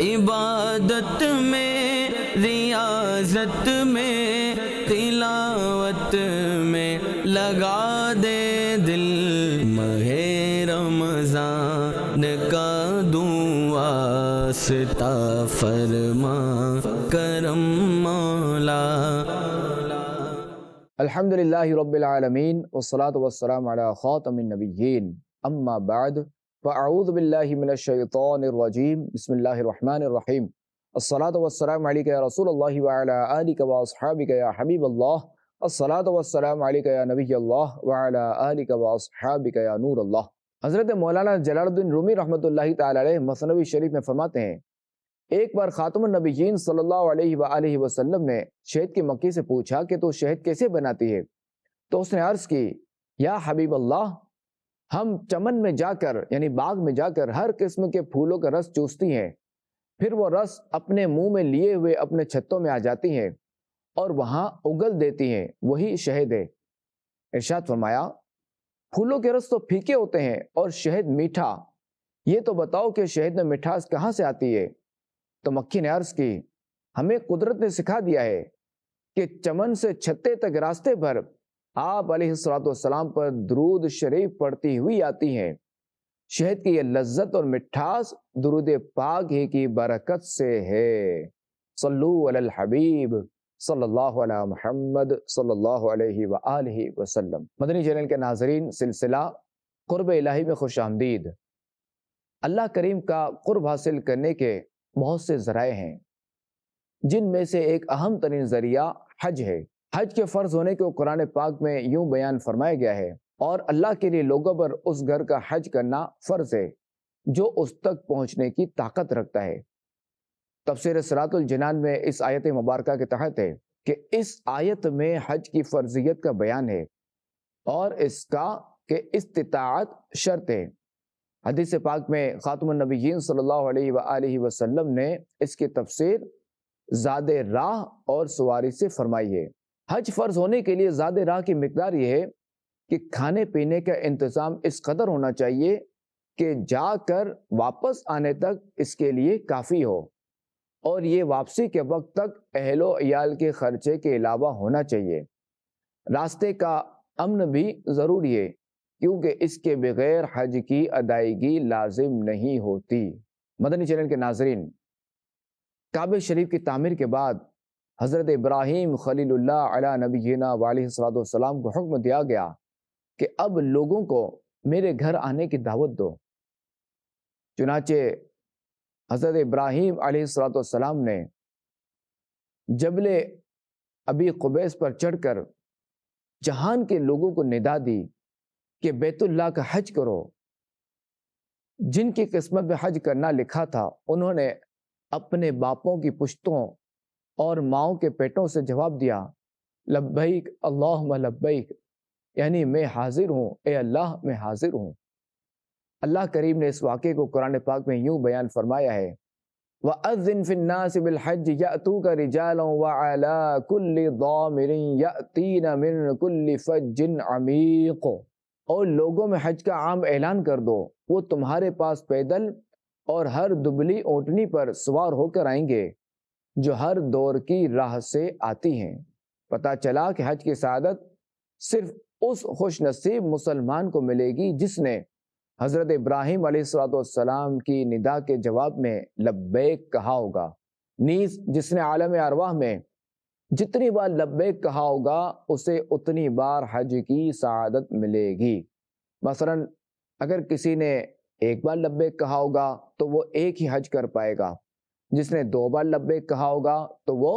عبادت میں، ریاضت میں، تلاوت میں لگا دے دل، ماہ رمضان کا دوں واسطہ فرما کرم مولا۔ الحمدللہ رب العالمین والصلاة والسلام علی خاتم النبیین، اما بعد فاعوذ باللہ من الشیطان الرجیم، بسم اللہ الرحمن الرحیم۔ الصلاة والسلام علیکہ یا رسول اللہ وعلی آلکہ واصحابکہ یا حبیب اللہ، الصلاة والسلام علیکہ یا نبی اللہ وعلی آلکہ واصحابکہ یا نور اللہ۔ حضرت مولانا جلال الدین رومی رحمۃ اللہ تعالی علیہ مثنوی شریف میں فرماتے ہیں، ایک بار خاتم النبیین صلی اللہ علیہ وآلہ وسلم نے شہد کی مکھی سے پوچھا کہ تو شہد کیسے بناتی ہے؟ تو اس نے عرض کی، یا حبیب اللہ، ہم چمن میں جا کر یعنی باغ میں جا کر ہر قسم کے پھولوں کا رس چوستی ہیں، پھر وہ رس اپنے منہ میں لیے ہوئے اپنے چھتوں میں آ جاتی ہیں اور وہاں اگل دیتی ہیں، وہی شہد ہے۔ ارشاد فرمایا، پھولوں کے رس تو پھیکے ہوتے ہیں اور شہد میٹھا، یہ تو بتاؤ کہ شہد میں مٹھاس کہاں سے آتی ہے؟ تو مکھی نے عرض کی، ہمیں قدرت نے سکھا دیا ہے کہ چمن سے چھتے تک راستے پر آپ علیہ السلام پر درود شریف پڑھتی ہوئی آتی ہیں۔ شہد کی یہ لذت اور مٹھاس درود پاک ہی کی برکت سے ہے۔ صلو علی الحبیب صلی اللہ علی محمد صلی اللہ علیہ وآلہ وسلم۔ مدنی چینل کے ناظرین، سلسلہ قرب الہی میں خوش آمدید۔ اللہ کریم کا قرب حاصل کرنے کے بہت سے ذرائع ہیں، جن میں سے ایک اہم ترین ذریعہ حج ہے۔ حج کے فرض ہونے کو قرآن پاک میں یوں بیان فرمایا گیا ہے، اور اللہ کے لیے لوگوں پر اس گھر کا حج کرنا فرض ہے جو اس تک پہنچنے کی طاقت رکھتا ہے۔ تفسیر صراط الجنان میں اس آیت مبارکہ کے تحت ہے کہ اس آیت میں حج کی فرضیت کا بیان ہے اور اس کا کہ استطاعت شرط ہے۔ حدیث پاک میں خاتم النبیین صلی اللہ علیہ وآلہ وسلم نے اس کی تفسیر زاد راہ اور سواری سے فرمائی ہے۔ حج فرض ہونے کے لیے زاد راہ کی مقدار یہ ہے کہ کھانے پینے کا انتظام اس قدر ہونا چاہیے کہ جا کر واپس آنے تک اس کے لیے کافی ہو، اور یہ واپسی کے وقت تک اہل و عیال کے خرچے کے علاوہ ہونا چاہیے۔ راستے کا امن بھی ضروری ہے، کیونکہ اس کے بغیر حج کی ادائیگی لازم نہیں ہوتی۔ مدنی چینل کے ناظرین، کعبہ شریف کی تعمیر کے بعد حضرت ابراہیم خلیل اللہ علی نبینا وعلیہ السلام کو حکم دیا گیا کہ اب لوگوں کو میرے گھر آنے کی دعوت دو۔ چنانچہ حضرت ابراہیم علیہ السلام نے جبل ابی قبیس پر چڑھ کر جہان کے لوگوں کو ندا دی کہ بیت اللہ کا حج کرو۔ جن کی قسمت میں حج کرنا لکھا تھا، انہوں نے اپنے باپوں کی پشتوں اور ماؤں کے پیٹوں سے جواب دیا، لبیک اللہم لبیک، یعنی میں حاضر ہوں، اے اللہ میں حاضر ہوں۔ اللہ کریم نے اس واقعے کو قرآن پاک میں یوں بیان فرمایا ہے، وَأَذِّن فِي النَّاسِ بِالْحَجِّ يَأْتُوكَ رِجَالًا وَعَلَىٰ كُلِّ ضَامِرٍ يَأْتِينَ مِن كُلِّ فَجٍّ عَمِيقٍ، اور لوگوں میں حج کا عام اعلان کر دو، وہ تمہارے پاس پیدل اور ہر دبلی اونٹنی پر سوار ہو کر آئیں گے جو ہر دور کی راہ سے آتی ہیں۔ پتہ چلا کہ حج کی سعادت صرف اس خوش نصیب مسلمان کو ملے گی جس نے حضرت ابراہیم علیہ السلام کی ندا کے جواب میں لبیک کہا ہوگا، نیز جس نے عالم ارواح میں جتنی بار لبیک کہا ہوگا اسے اتنی بار حج کی سعادت ملے گی۔ مثلا اگر کسی نے ایک بار لبیک کہا ہوگا تو وہ ایک ہی حج کر پائے گا، جس نے 2 بار لبیک کہا ہوگا تو وہ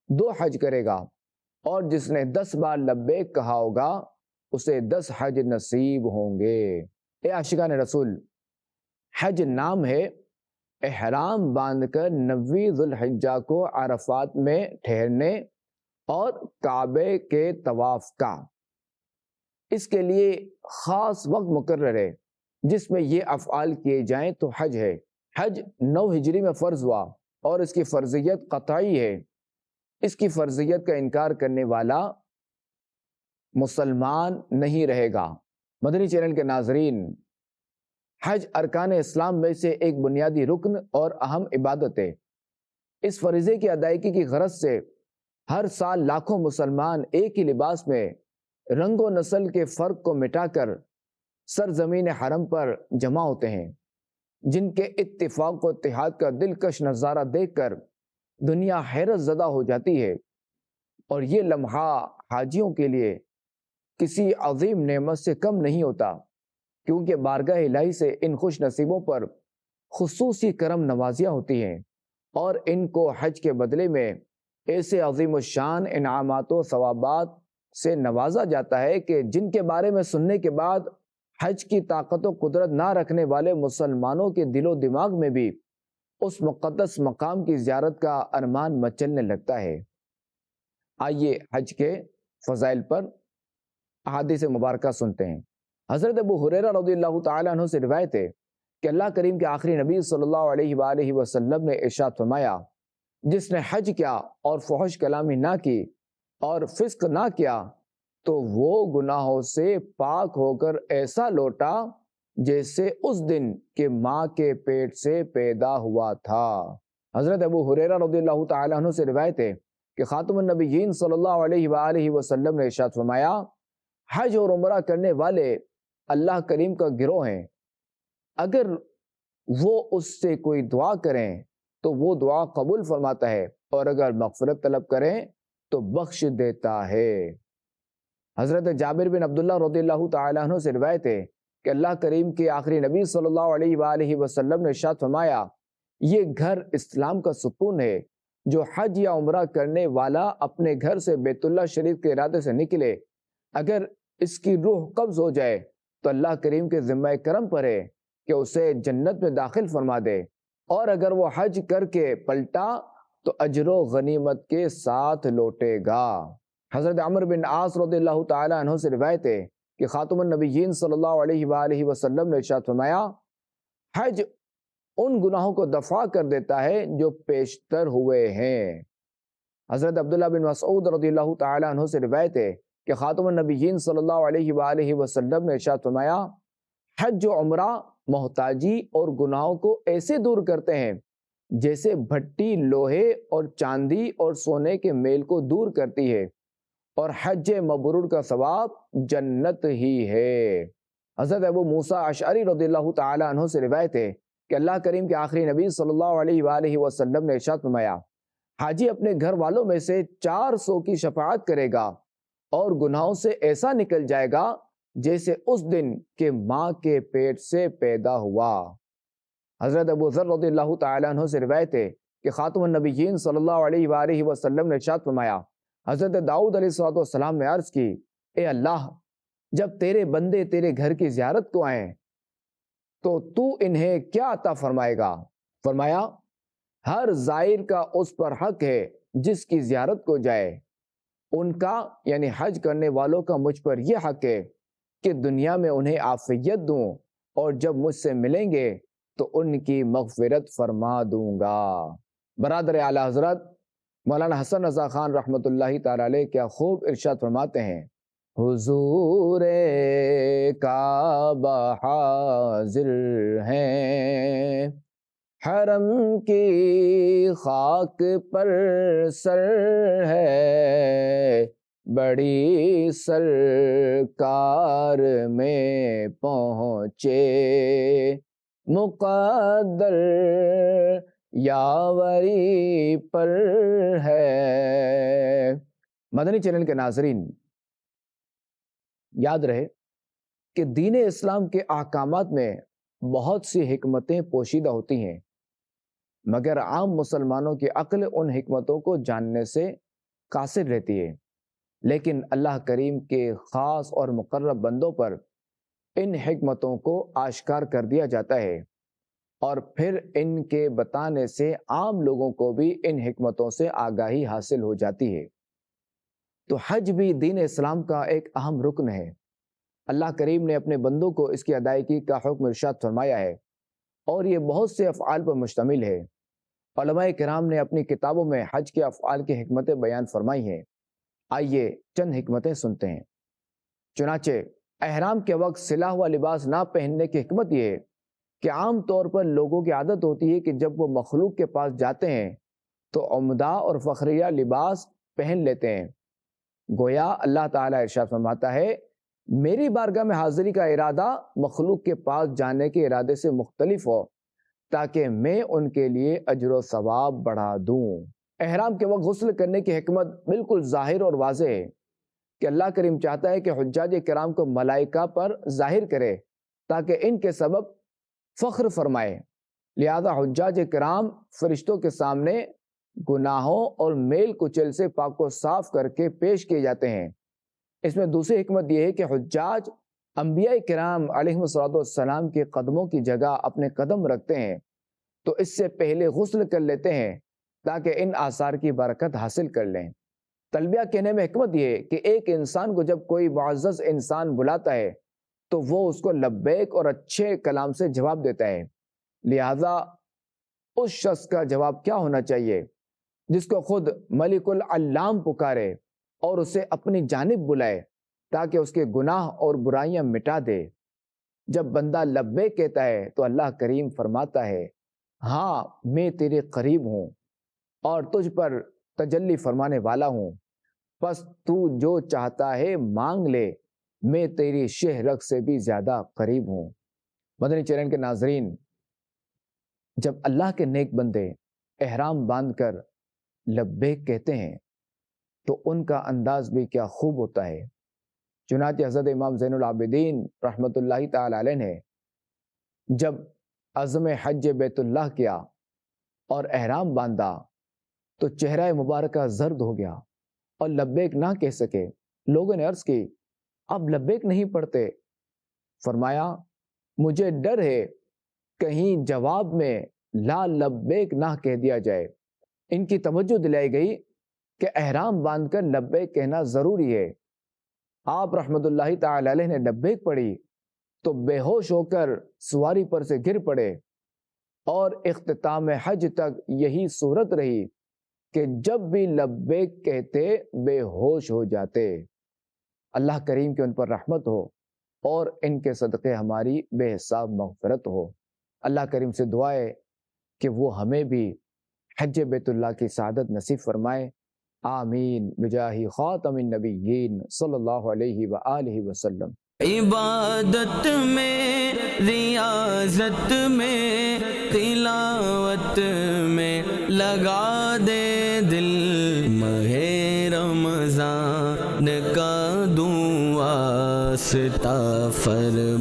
2 حج کرے گا، اور جس نے 10 بار لبیک کہا ہوگا اسے 10 حج نصیب ہوں گے۔ اے عاشقان رسول، حج نام ہے احرام باندھ کر 9 ذوالحجہ کو عرفات میں ٹھہرنے اور کعبے کے طواف کا۔ اس کے لیے خاص وقت مقرر ہے جس میں یہ افعال کیے جائیں تو حج ہے۔ حج 9 ہجری میں فرض ہوا اور اس کی فرضیت قطعی ہے۔ اس کی فرضیت کا انکار کرنے والا مسلمان نہیں رہے گا۔ مدنی چینل کے ناظرین، حج ارکان اسلام میں سے ایک بنیادی رکن اور اہم عبادت ہے۔ اس فریضے کی ادائیگی کی غرض سے ہر سال لاکھوں مسلمان ایک ہی لباس میں رنگ و نسل کے فرق کو مٹا کر سرزمین حرم پر جمع ہوتے ہیں، جن کے اتفاق و اتحاد کا دلکش نظارہ دیکھ کر دنیا حیرت زدہ ہو جاتی ہے، اور یہ لمحہ حاجیوں کے لیے کسی عظیم نعمت سے کم نہیں ہوتا، کیونکہ بارگاہ الہی سے ان خوش نصیبوں پر خصوصی کرم نوازیاں ہوتی ہیں، اور ان کو حج کے بدلے میں ایسے عظیم الشان انعامات و ثوابات سے نوازا جاتا ہے کہ جن کے بارے میں سننے کے بعد حج کی طاقت و قدرت نہ رکھنے والے مسلمانوں کے دل و دماغ میں بھی اس مقدس مقام کی زیارت کا ارمان مچلنے لگتا ہے۔ آئیے حج کے فضائل پر احادیث مبارکہ سنتے ہیں۔ حضرت ابو ہریرہ رضی اللہ تعالیٰ عنہ سے روایت ہے کہ اللہ کریم کے آخری نبی صلی اللہ علیہ وآلہ وسلم نے ارشاد فرمایا، جس نے حج کیا اور فحش کلامی نہ کی اور فسق نہ کیا تو وہ گناہوں سے پاک ہو کر ایسا لوٹا جیسے اس دن کہ ماں کے پیٹ سے پیدا ہوا تھا۔ حضرت ابو ہریرہ رضی اللہ تعالیٰ عنہ سے روایت ہے کہ خاتم النبیین صلی اللہ علیہ وآلہ وسلم نے ارشاد فرمایا، حج اور عمرہ کرنے والے اللہ کریم کا گروہ ہیں، اگر وہ اس سے کوئی دعا کریں تو وہ دعا قبول فرماتا ہے، اور اگر مغفرت طلب کریں تو بخش دیتا ہے۔ حضرت جابر بن عبداللہ رضی اللہ تعالیٰ عنہ سے روایت ہے کہ اللہ کریم کے آخری نبی صلی اللہ علیہ وآلہ وسلم نے ارشاد فرمایا، یہ گھر اسلام کا ستون ہے، جو حج یا عمرہ کرنے والا اپنے گھر سے بیت اللہ شریف کے ارادے سے نکلے، اگر اس کی روح قبض ہو جائے تو اللہ کریم کے ذمہ کرم پر ہے کہ اسے جنت میں داخل فرما دے، اور اگر وہ حج کر کے پلٹا تو اجر و غنیمت کے ساتھ لوٹے گا۔ حضرت عمر بن عاص رضی اللہ تعالیٰ عنہ سے روایت ہے کہ خاتم النبیین صلی اللہ علیہ وآلہ وسلم نے ارشاد فرمایا، حج ان گناہوں کو دفع کر دیتا ہے جو پیشتر ہوئے ہیں۔ حضرت عبداللہ بن مسعود رضی اللہ تعالیٰ عنہ سے روایت ہے کہ خاتم النبیین صلی اللہ علیہ وآلہ وسلم نے ارشاد فرمایا، حج و عمرہ محتاجی اور گناہوں کو ایسے دور کرتے ہیں جیسے بھٹی لوہے اور چاندی اور سونے کے میل کو دور کرتی ہے، اور حج مبرور کا ثواب جنت ہی ہے۔ حضرت ابو موسیٰ اشعری رضی اللہ تعالیٰ عنہ سے روایت ہے کہ اللہ کریم کے آخری نبی صلی اللہ علیہ وآلہ وسلم نے ارشاد فرمایا، حاجی اپنے گھر والوں میں سے 400 کی شفاعت کرے گا اور گناہوں سے ایسا نکل جائے گا جیسے اس دن کہ ماں کے پیٹ سے پیدا ہوا۔ حضرت ابو ذر رضی اللہ تعالیٰ عنہ سے روایت ہے کہ خاتم النبیین صلی اللہ علیہ وآلہ وسلم نے ارشاد فرمایا، حضرت داؤد علیہ السلام نے عرض کی، اے اللہ، جب تیرے بندے تیرے گھر کی زیارت کو آئیں تو تو انہیں کیا عطا فرمائے گا؟ فرمایا، ہر زائر کا اس پر حق ہے جس کی زیارت کو جائے، ان کا یعنی حج کرنے والوں کا مجھ پر یہ حق ہے کہ دنیا میں انہیں عافیت دوں، اور جب مجھ سے ملیں گے تو ان کی مغفرت فرما دوں گا۔ برادر اعلی حضرت مولانا حسن رضا خان رحمۃ اللہ تعالی علیہ کیا خوب ارشاد فرماتے ہیں، حضور کعبہ حاضر ہیں، حرم کی خاک پر سر ہے، بڑی سرکار میں پہنچے، مقدر یاوری پر ہے۔ مدنی چینل کے ناظرین، یاد رہے کہ دین اسلام کے احکامات میں بہت سی حکمتیں پوشیدہ ہوتی ہیں، مگر عام مسلمانوں کی عقل ان حکمتوں کو جاننے سے قاصر رہتی ہے، لیکن اللہ کریم کے خاص اور مقرب بندوں پر ان حکمتوں کو آشکار کر دیا جاتا ہے، اور پھر ان کے بتانے سے عام لوگوں کو بھی ان حکمتوں سے آگاہی حاصل ہو جاتی ہے۔ تو حج بھی دین اسلام کا ایک اہم رکن ہے۔ اللہ کریم نے اپنے بندوں کو اس کی ادائیگی کا حکم ارشاد فرمایا ہے، اور یہ بہت سے افعال پر مشتمل ہے۔ علماء کرام نے اپنی کتابوں میں حج کے افعال کی حکمتیں بیان فرمائی ہیں۔ آئیے چند حکمتیں سنتے ہیں۔ چنانچہ احرام کے وقت سلا ہوا لباس نہ پہننے کی حکمت یہ ہے کہ عام طور پر لوگوں کی عادت ہوتی ہے کہ جب وہ مخلوق کے پاس جاتے ہیں تو عمدہ اور فخریہ لباس پہن لیتے ہیں۔ گویا اللہ تعالیٰ ارشاد فرماتا ہے میری بارگاہ میں حاضری کا ارادہ مخلوق کے پاس جانے کے ارادے سے مختلف ہو تاکہ میں ان کے لیے اجر و ثواب بڑھا دوں۔ احرام کے وقت غسل کرنے کی حکمت بالکل ظاہر اور واضح ہے کہ اللہ کریم چاہتا ہے کہ حجاج کرام کو ملائکہ پر ظاہر کرے تاکہ ان کے سبب فخر فرمائے، لہذا حجاج کرام فرشتوں کے سامنے گناہوں اور میل کچل سے پاک و صاف کر کے پیش کیے جاتے ہیں۔ اس میں دوسری حکمت یہ ہے کہ حجاج انبیاء کرام علیہ السلام کے قدموں کی جگہ اپنے قدم رکھتے ہیں تو اس سے پہلے غسل کر لیتے ہیں تاکہ ان آثار کی برکت حاصل کر لیں۔ تلبیہ کہنے میں حکمت یہ ہے کہ ایک انسان کو جب کوئی معزز انسان بلاتا ہے تو وہ اس کو لبیک اور اچھے کلام سے جواب دیتا ہے، لہذا اس شخص کا جواب کیا ہونا چاہیے جس کو خود ملک العلام پکارے اور اسے اپنی جانب بلائے تاکہ اس کے گناہ اور برائیاں مٹا دے۔ جب بندہ لبیک کہتا ہے تو اللہ کریم فرماتا ہے ہاں میں تیرے قریب ہوں اور تجھ پر تجلی فرمانے والا ہوں، پس تو جو چاہتا ہے مانگ لے، میں تیری شہ رگ سے بھی زیادہ قریب ہوں۔ مدنی چینل کے ناظرین، جب اللہ کے نیک بندے احرام باندھ کر لبیک کہتے ہیں تو ان کا انداز بھی کیا خوب ہوتا ہے۔ چنانچہ حضرت امام زین العابدین رحمۃ اللہ تعالی علیہ نے جب عزم حج بیت اللہ کیا اور احرام باندھا تو چہرہ مبارکہ زرد ہو گیا اور لبیک نہ کہہ سکے۔ لوگوں نے عرض کی اب لبیک نہیں پڑھتے؟ فرمایا مجھے ڈر ہے کہیں جواب میں لا لبیک نہ کہہ دیا جائے۔ ان کی توجہ دلائی گئی کہ احرام باندھ کر لبیک کہنا ضروری ہے۔ آپ رحمت اللہ تعالی علیہ نے لبیک پڑھی تو بے ہوش ہو کر سواری پر سے گر پڑے اور اختتام حج تک یہی صورت رہی کہ جب بھی لبیک کہتے بے ہوش ہو جاتے۔ اللہ کریم کی ان پر رحمت ہو اور ان کے صدقے ہماری بے حساب مغفرت ہو۔ اللہ کریم سے دعا ہے کہ وہ ہمیں بھی حج بیت اللہ کی سعادت نصیب فرمائے، آمین بجاہ خاتم النبیین صلی اللہ علیہ وآلہ وسلم۔ عبادت میں، ریاضت میں، تلاوت میں لگا دے دل، ماہ رمضان کا دوں واسطہ فرما